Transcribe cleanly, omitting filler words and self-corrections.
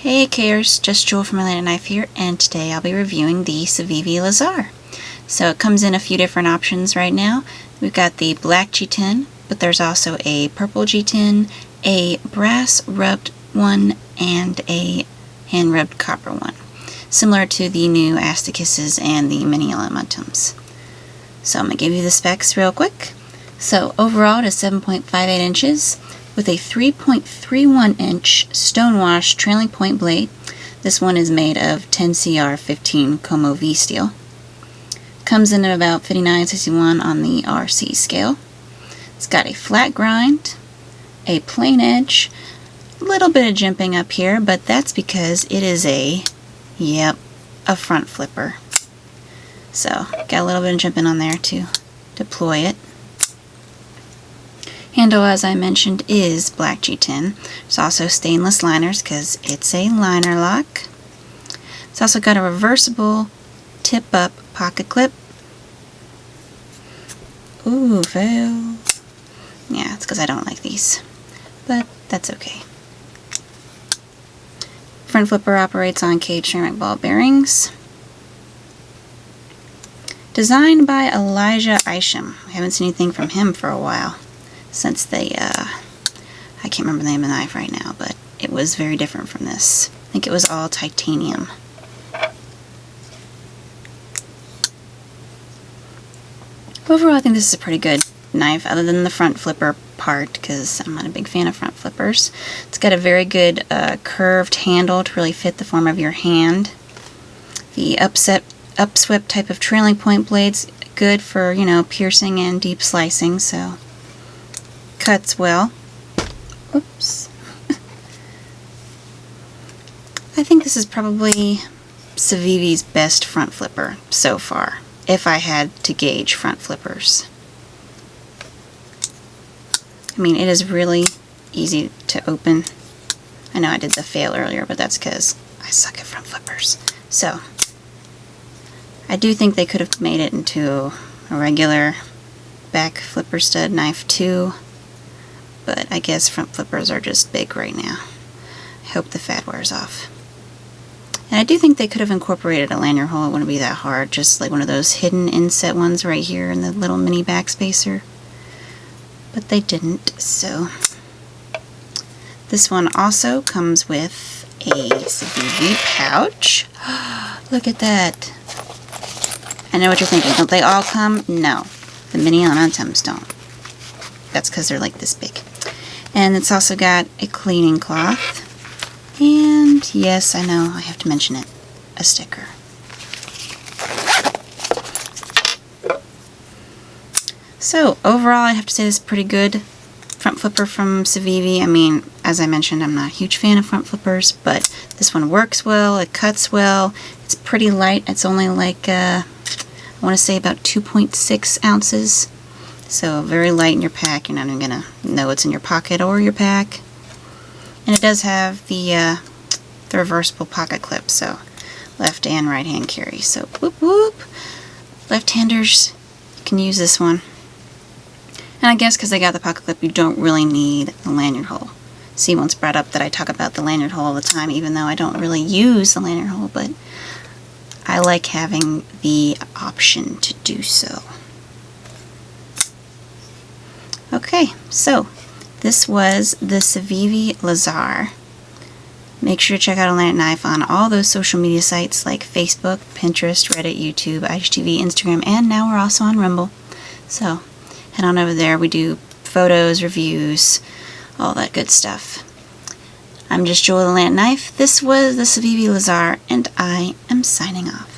Hey Cares, Just Jul from my Lantern Knife here, and today I'll be reviewing the Civivi Lazar. So it comes in a few different options right now. We've got the black G10, but there's also a purple G10, a brass rubbed one, and a hand rubbed copper one, similar to the new Asticuses and the mini elementums. So I'm going to give you the specs real quick. So overall it is 7.58 inches. With a 3.31 inch stonewash trailing point blade. This one is made of 10CR15 Como V steel. Comes in at about 5961 on the RC scale. It's got a flat grind, a plain edge, a little bit of jimping up here, but that's because it is a front flipper. So got a little bit of jimping on there to deploy it. Handle, as I mentioned, is black G10. There's also stainless liners because it's a liner lock. It's also got a reversible tip-up pocket clip. Ooh, fail. Yeah, it's because I don't like these, but that's okay. Front flipper operates on cage ceramic ball bearings. Designed by Elijah Isham. I haven't seen anything from him for a while. Since they, I can't remember the name of the knife right now, but it was very different from this. I think it was all titanium. Overall, I think this is a pretty good knife, other than the front flipper part, because I'm not a big fan of front flippers. It's got a very good curved handle to really fit the form of your hand. The upswept type of trailing point blades, good for, you know, piercing and deep slicing, so cuts well. Oops. I think this is probably Civivi's best front flipper so far, if I had to gauge front flippers. I mean, it is really easy to open. I know I did the fail earlier, but that's because I suck at front flippers. So, I do think they could have made it into a regular back flipper stud knife too. But I guess front flippers are just big right now. I hope the fad wears off. And I do think they could have incorporated a lanyard hole. It wouldn't be that hard, just like one of those hidden inset ones right here in the little mini backspacer. But they didn't, so. This one also comes with a Civivi pouch. Look at that. I know what you're thinking. Don't they all come? No. The mini elementums don't. That's because they're like this big. And it's also got a cleaning cloth. And yes, I know, I have to mention it, a sticker. So overall, I have to say this is pretty good front flipper from Civivi. I mean, as I mentioned, I'm not a huge fan of front flippers, but this one works well, it cuts well, it's pretty light. It's only like, I want to say about 2.6 ounces. So very light in your pack. You're not even going to know it's in your pocket or your pack. And it does have the reversible pocket clip, so left and right hand carry. So whoop whoop. Left-handers can use this one. And I guess because they got the pocket clip, you don't really need the lanyard hole. See, once brought up that I talk about the lanyard hole all the time, even though I don't really use the lanyard hole, but I like having the option to do so. Okay, so this was the Civivi Lazar. Make sure to check out a lantern knife on all those social media sites like Facebook, Pinterest, Reddit, YouTube, IGTV, Instagram, and now we're also on Rumble. So head on over there. We do photos, reviews, all that good stuff. I'm Just Jul with a Lantern Knife. This was the Civivi Lazar, and I am signing off.